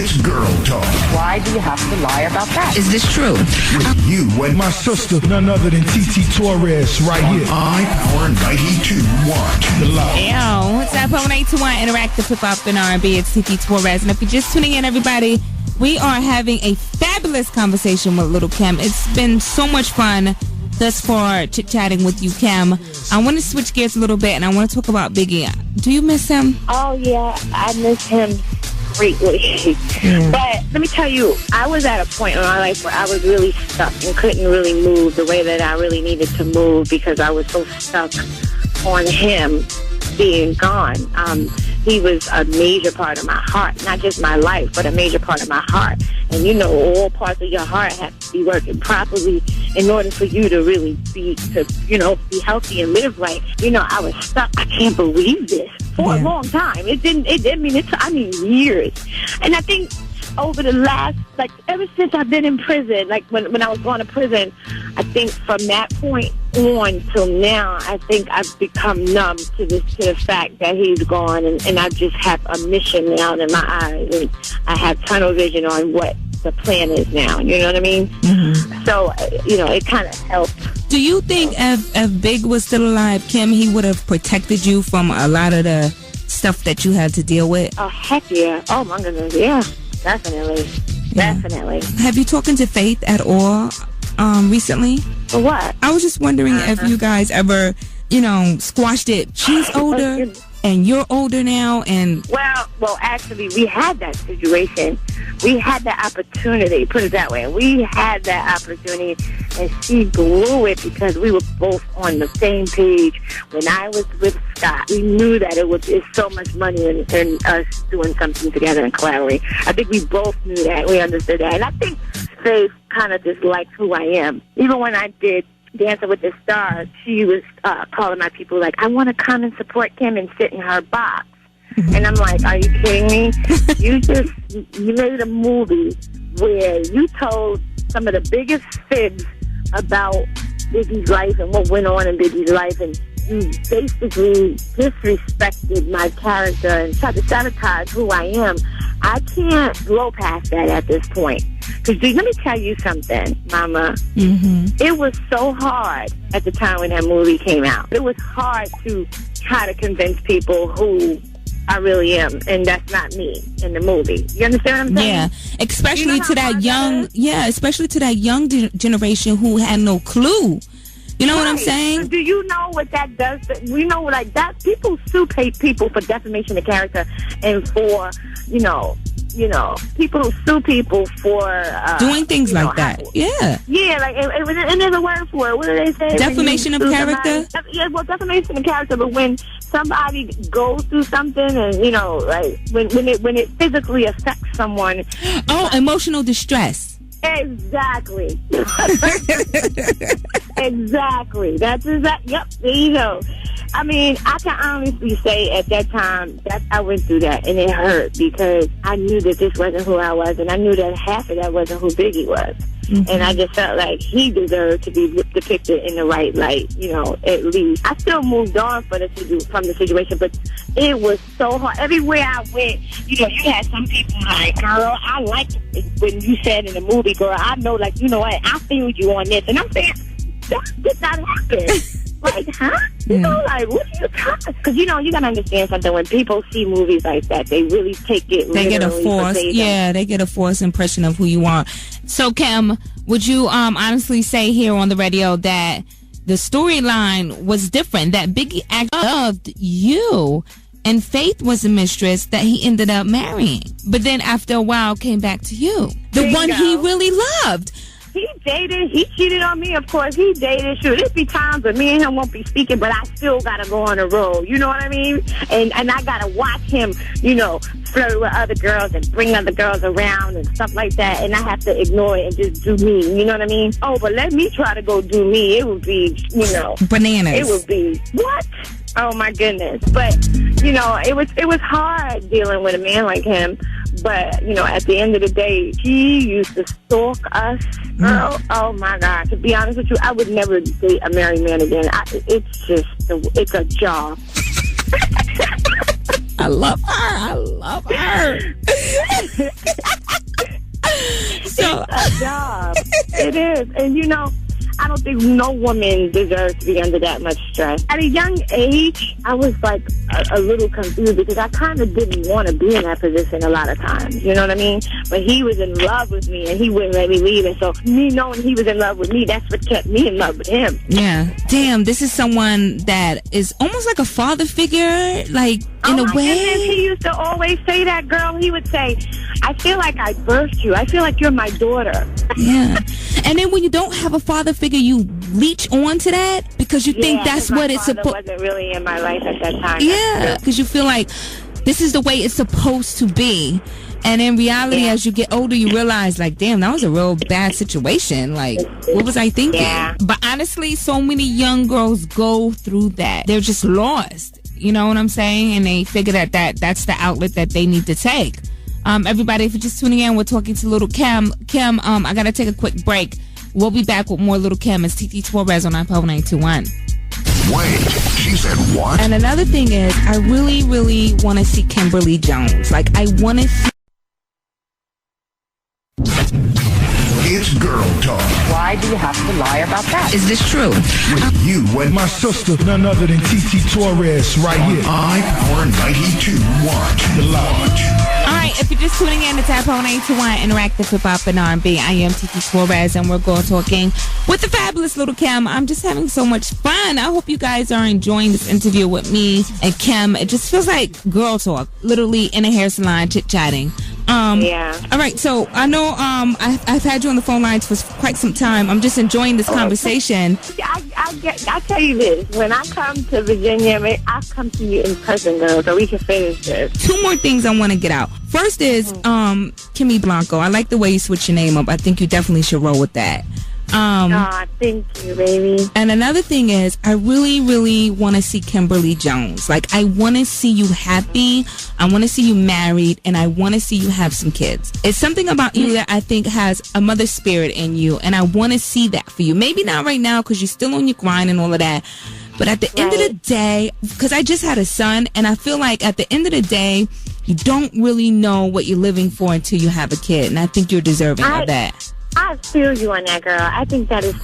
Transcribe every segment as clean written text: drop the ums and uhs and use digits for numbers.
It's girl talk. Why do you have to lie about that? Is this true? With you and my sister, none other than TT Torrez, right here. iPower 92.1. Yo, what's up? Power 92.1 Interactive Hip Hop and R&B. It's TT Torrez. And if you're just tuning in, everybody, we are having a fabulous conversation with Little Kim. It's been so much fun thus far chit-chatting with you, Kim. I want to switch gears a little bit, and I want to talk about Biggie. Do you miss him? Oh, yeah, I miss him greatly. But let me tell you, I was at a point in my life where I was really stuck and couldn't really move the way that I really needed to move because I was so stuck on him being gone. He was a major part of my heart, not just my life, but a major part of my heart. And you know, all parts of your heart have to be working properly in order for you to really be healthy and live right. You know, I was stuck. I can't believe this for a long time. It didn't. I mean, years. And I think over the last, ever since I've been in prison, when I was going to prison, I think from that point on till now, I think I've become numb to the fact that he's gone, and I just have a mission now in my eyes, and I have tunnel vision on what the plan is now. You know what I mean? Mm-hmm. So, it kind of helped. Do you think if Big was still alive, Kim, he would have protected you from a lot of the stuff that you had to deal with? Oh, heck yeah. Oh, my goodness, yeah. Definitely. Have you talked to Faith at all recently? For what? I was just wondering if you guys ever, squashed it. She's older and you're older now, and well, actually, we had that situation. We had that opportunity. Put it that way. We had that opportunity, and she blew it because we were both on the same page. When I was with Scott, we knew that it's so much money in us doing something together and collaborating. I think we both knew that. We understood that, and I think Faith kind of dislikes who I am. Even when I did Dancing with the Stars, she was calling my people I want to come and support Kim and sit in her box. And I'm like, are you kidding me? You made a movie where you told some of the biggest fibs about Biggie's life and what went on in Biggie's life, and you basically disrespected my character and tried to sabotage who I am. I can't blow past that at this point. Because let me tell you something, Mama. Mm-hmm. It was so hard at the time when that movie came out. It was hard to try to convince people who I really am, and that's not me in the movie. You understand what I'm saying? Yeah, especially to that young generation who had no clue. You know what I'm saying? Do you know what that does? We know that people sue people for defamation of character, and for people who sue people for doing things like that. Yeah, and there's a word for it. What do they say? Defamation of character. Defamation of character. But when somebody goes through something, and when it physically affects someone. Oh, emotional distress. Exactly. Exactly. That's exactly. Yep. There you go. I mean, I can honestly say at that time that I went through that, and it hurt because I knew that this wasn't who I was, and I knew that half of that wasn't who Biggie was. Mm-hmm. And I just felt like he deserved to be depicted in the right light, at least. I still moved on from the situation, but it was so hard. Everywhere I went, you had some people like, girl, I like when you said in the movie, girl, I know, you know what, I feel you on this. And I'm saying, that did not happen. Huh? What are you talking? Because, you got to understand something. When people see movies like that, they really take it They get a false impression of who you are. So, Kim, would you honestly say here on the radio that the storyline was different, that Biggie actually loved you, and Faith was a mistress that he ended up marrying, but then after a while came back to you, the one he really loved? He dated, he cheated on me, of course. He dated, sure. There'll be times when me and him won't be speaking, but I still gotta go on the road. You know what I mean? And I gotta watch him, flirt with other girls and bring other girls around and stuff like that. And I have to ignore it and just do me. You know what I mean? Oh, but let me try to go do me. It would be, bananas. It would be, what? Oh, my goodness. But, it was hard dealing with a man like him. But, at the end of the day, he used to stalk us. Girl, oh, my God. To be honest with you, I would never date a married man again. It's a job. I love her. So it's a job. It is. And, you know, I don't think no woman deserves to be under that much stress. At a young age, I was like a little confused because I kind of didn't want to be in that position a lot of times. You know what I mean? But he was in love with me and he wouldn't let me leave. And so me knowing he was in love with me, that's what kept me in love with him. yeah, damn, this is someone that is almost like a father figure, like in a way. Goodness, he used to always say that, girl. He would say, I feel like I birthed you. I feel like you're my daughter. Yeah. And then when you don't have a father figure, you leech on to that because you think that's what it's supposed. My father wasn't really in my life at that time. Yeah, because you feel like this is the way it's supposed to be. And in reality, as you get older, you realize, like, damn, that was a real bad situation. Like, what was I thinking? Yeah. But honestly, so many young girls go through that. They're just lost. You know what I'm saying? And they figure that's the outlet that they need to take. Everybody, if you're just tuning in, we're talking to Little Kim. Kim, I got to take a quick break. We'll be back with more Little Kim. It's TT Torrez on 951. Wait, she said what? And another thing is, I really, really want to see Kimberly Jones. Like, I want to see. It's Girl Talk Why do you have to lie about that? Is this true? with you and My sister, none other than TT Torrez, right on here. iPower 92.1. The Lodge. All right, if you're just tuning in, it's Apple 921 Interactive Hip Hop and R&B. I am TT Torrez, and we're going talking with the fabulous Little Kim. I'm just having so much fun. I hope you guys are enjoying this interview with me and Kim. It just feels like girl talk, literally in a hair salon, chit-chatting. Yeah. All right, so I know I've had you on the phone lines for quite some time. I'm just enjoying this conversation. I tell you this. When I come to Virginia, I'll come to you in person, girl, so we can finish this. Two more things I want to get out. First is Kimmy Blanco. I like the way you switch your name up. I think you definitely should roll with that. Thank you, baby. And another thing is, I really, really want to see Kimberly Jones. Like, I want to see you happy. I want to see you married, and I want to see you have some kids. It's something about you that I think has a mother spirit in you, and I want to see that for you. Maybe not right now because you're still on your grind and all of that. But at the end of the day, because I just had a son, and I feel like at the end of the day, you don't really know what you're living for until you have a kid, and I think you're deserving of that. I feel you on that, girl. I think that is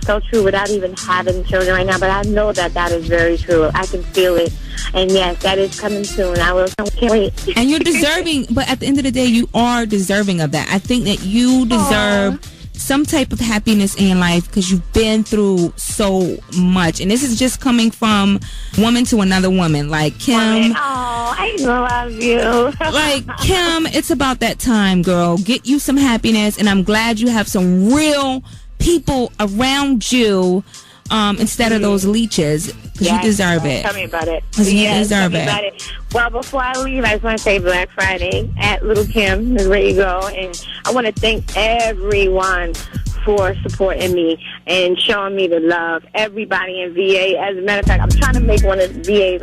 so true without even having children right now. But I know that is very true. I can feel it. And yes, that is coming soon. Can't wait. And you're deserving, but at the end of the day, you are deserving of that. I think that you deserve some type of happiness in your life because you've been through so much. And this is just coming from woman to another woman. Like, Kim. Oh, I love you. Like, Kim, it's about that time, girl. Get you some happiness. And I'm glad you have some real people around you instead of those leeches. Because you deserve it. Tell me about it. You deserve it. Well, before I leave, I just want to say Black Friday at Little Kim is where you go. And I want to thank everyone for supporting me and showing me the love. Everybody in VA. As a matter of fact, I'm trying to make one of the VA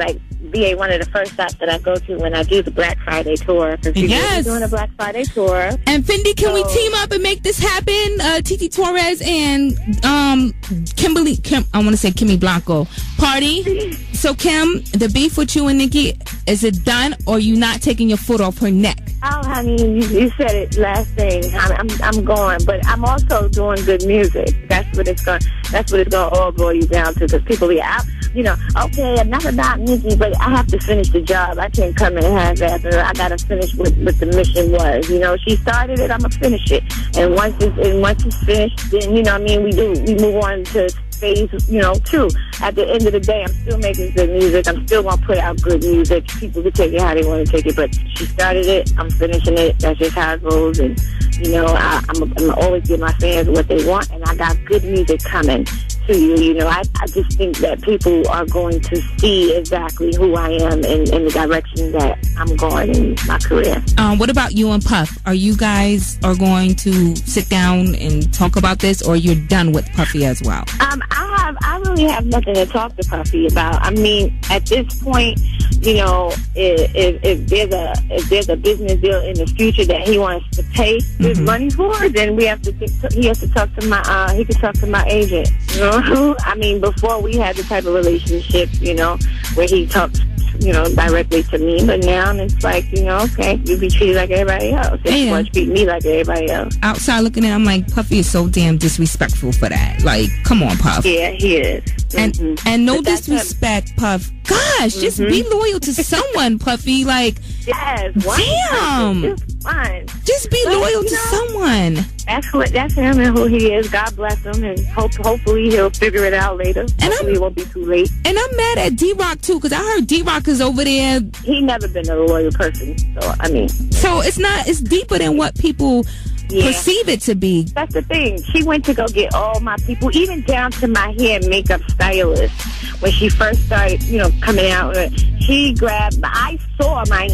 one of the first stops that I go to when I do the Black Friday tour. Yes. Doing a Black Friday tour. And Fendi, can we team up and make this happen? TT Torrez and I want to say Kimmy Blanco party. So, Kim, the beef with you and Nikki, is it done, or you not taking your foot off her neck? Oh, honey, you said it last thing. I'm going, but I'm also doing good music. That's what it's going to all boil you down to, because people be out, okay, enough about Nikki, but I have to finish the job. I can't come in half-assed. I got to finish what the mission was. She started it, I'm going to finish it. And once it's finished, then, we move on to phase, 2. At the end of the day, I'm still making good music. I'm still going to put out good music. People can take it how they want to take it, but she started it. I'm finishing it. That's just how it goes. And, I'm going to always give my fans what they want, and I got good music coming to you. I just think that people are going to see exactly who I am in the direction that I'm going in my career. What about you and Puff? Are you guys going to sit down and talk about this, or you're done with Puffy as well? I really have nothing to talk to Puffy about. I mean, at this point, if there's a business deal in the future that he wants to pay his money for, then he has to talk to my he could talk to my agent. I mean, before we had the type of relationship, where he talks directly to me. But now it's like, okay, you be treated like everybody else. And you want to treat me like everybody else. Outside looking in, I'm like, Puffy is so damn disrespectful for that. Like, come on, Puff. Yeah, he is. And no disrespect, Puff. Gosh, just be loyal to someone, Puffy. Like, yes, damn. Just fine. Just be loyal to someone. That's him and who he is. God bless him, and hopefully he'll figure it out later. And hopefully it won't be too late. And I'm mad at D-Rock too, because I heard D-Rock is over there. He never been a loyal person, so I mean. So it's deeper than what people perceive it to be. That's the thing. She went to go get all my people, even down to my hair and makeup stylist. When she first started, coming out, I saw my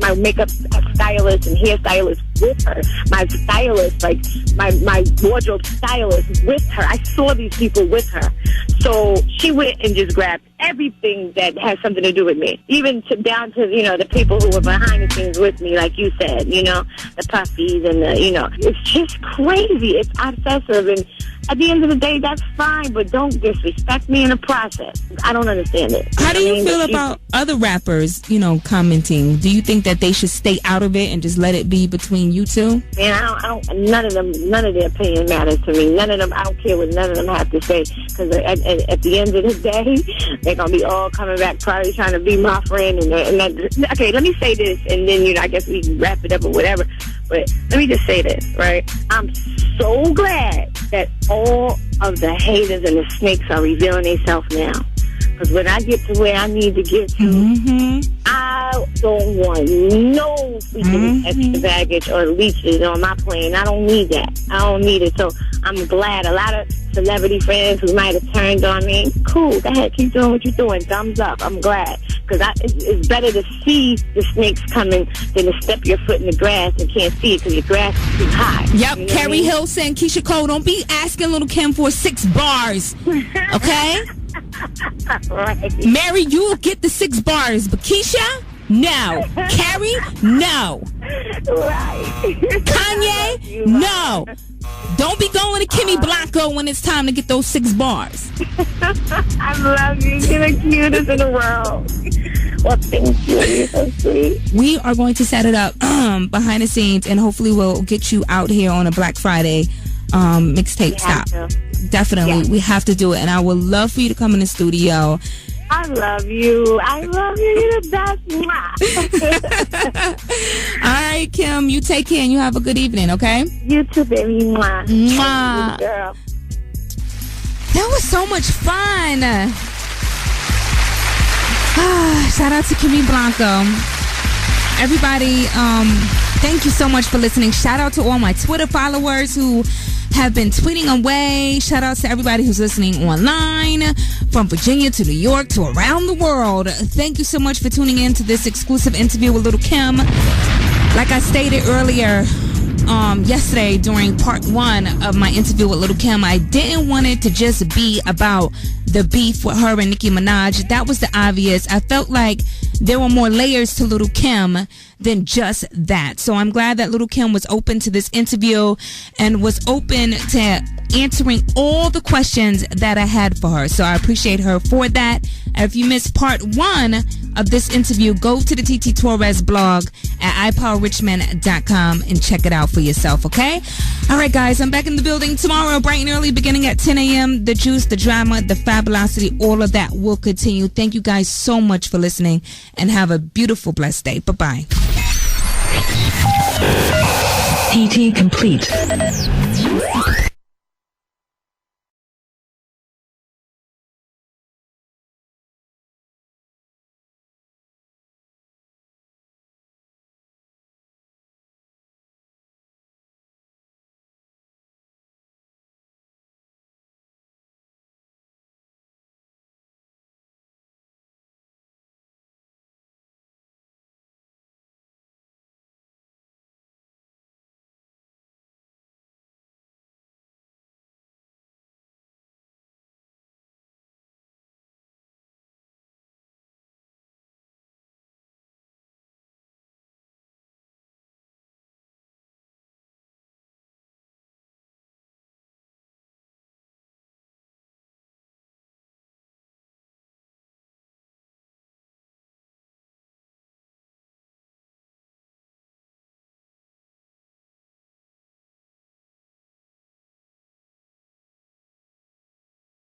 my makeup stylist and hairstylist with her. My stylist, like my wardrobe stylist with her. I saw these people with her. So she went and just grabbed everything that has something to do with me. Even down to, the people who were behind the scenes with me, like you said, the puffies and it's just crazy. It's obsessive, and at the end of the day, that's fine, but don't disrespect me in the process. I don't understand it. How do you feel about other rappers, commenting? Do you think that they should stay out of it and just let it be between you two? Man, I don't, none of their opinion matters to me. None of them, I don't care what none of them have to say, because at the end of the day, they're going to be all coming back probably trying to be my friend. Okay, let me say this, and then, I guess we can wrap it up or whatever. But let me just say this, right? I'm so glad that all of the haters and the snakes are revealing themselves now. Because when I get to where I need to get to, I don't want no freaking extra baggage or leeches on my plane. I don't need that. I don't need it. So I'm glad. A lot of celebrity friends who might have turned on me, cool, go ahead, keep doing what you're doing. Thumbs up. I'm glad. Because it's better to see the snakes coming than to step your foot in the grass and can't see it because your grass is too high. Yep, you know Carrie Hill saying, Keisha Cole, don't be asking Little Kim for 6 bars, okay? Right. Mary, you'll get the 6 bars, but Keisha, no. Carrie, no. Right. Kanye, no. Don't be going to Kimmy Blanco when it's time to get those 6 bars. I love you. You're the cutest in the world. Well, thank you. You're so sweet. We are going to set it up behind the scenes, and hopefully we'll get you out here on a Black Friday mixtape stop. Definitely. Yeah. We have to do it, and I would love for you to come in the studio. I love you. I love you. You're the best. All right, Kim, you take care and you have a good evening, okay? You too, baby. Mwah. Mwah. Girl. That was so much fun. Shout out to Kimmy Blanco. Everybody, thank you so much for listening. Shout out to all my Twitter followers who have been tweeting away. Shout out to everybody who's listening online from Virginia to New York to around the world. Thank you so much for tuning in to this exclusive interview with Little Kim. Like I stated earlier, yesterday during part 1 of my interview with Little Kim, I didn't want it to just be about the beef with her and Nicki Minaj. That was the obvious. I felt like there were more layers to Little Kim than just that. So I'm glad that Little Kim was open to this interview and was open to answering all the questions that I had for her. So I appreciate her for that. And if you missed part 1 of this interview, go to the TT Torrez blog at iPowerRichmond.com and check it out for yourself, okay? All right, guys, I'm back in the building tomorrow, bright and early, beginning at 10 a.m. The juice, the drama, the fabulosity, all of that will continue. Thank you guys so much for listening, and have a beautiful, blessed day. Bye-bye. TT complete.